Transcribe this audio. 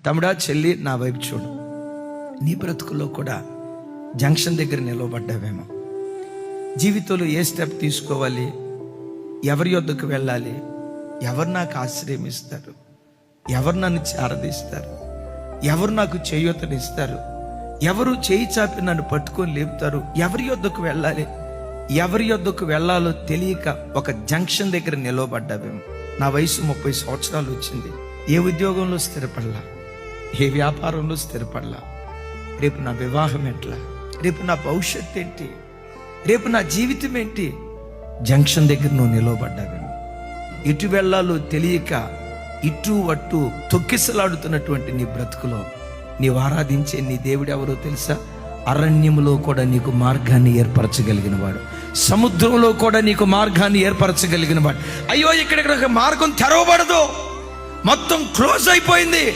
తమ్ముడా, చెల్లి, నా వైపు చూడు. నీ బ్రతుకులో కూడా జంక్షన్ దగ్గర నిలవబడ్డావేమో. జీవితంలో ఏ స్టెప్ తీసుకోవాలి, ఎవరి యొద్దకు వెళ్ళాలి, ఎవరు నాకు ఆశ్రయం ఇస్తారు, ఎవరు నన్ను చేరదీస్తారు, ఎవరు నాకు చేయూతనిస్తారు, ఎవరు చేయి చాపి నన్ను పట్టుకొని లేపుతారు, ఎవరి యొద్దకు వెళ్ళాలి, ఎవరి యొద్దకు వెళ్ళాలో తెలియక ఒక జంక్షన్ దగ్గర నిలవబడ్డావేమో. నా వయసు 30 సంవత్సరాలు వచ్చింది. ఏ ఉద్యోగంలో స్థిరపడలా, ఏ వ్యాపారంలో స్థిరపడలా. రేపు నా వివాహం ఎట్లా, రేపు నా భవిష్యత్తు ఏంటి, రేపు నా జీవితం ఏంటి? జంక్షన్ దగ్గర నువ్వు నిలవబడ్డావేమో. ఇటు వెళ్ళాలో తెలియక ఇటు అటు తొక్కిసలాడుతున్నటువంటి నీ బ్రతుకులో నీవు ఆరాధించే నీ దేవుడు ఎవరో తెలుసా? అరణ్యములో కూడా నీకు మార్గాన్ని ఏర్పరచగలిగిన వాడు, సముద్రంలో కూడా నీకు మార్గాన్ని ఏర్పరచగలిగిన వాడు. అయ్యో, ఇక్కడ మార్గం తెరవబడదు, మొత్తం క్లోజ్ అయిపోయింది,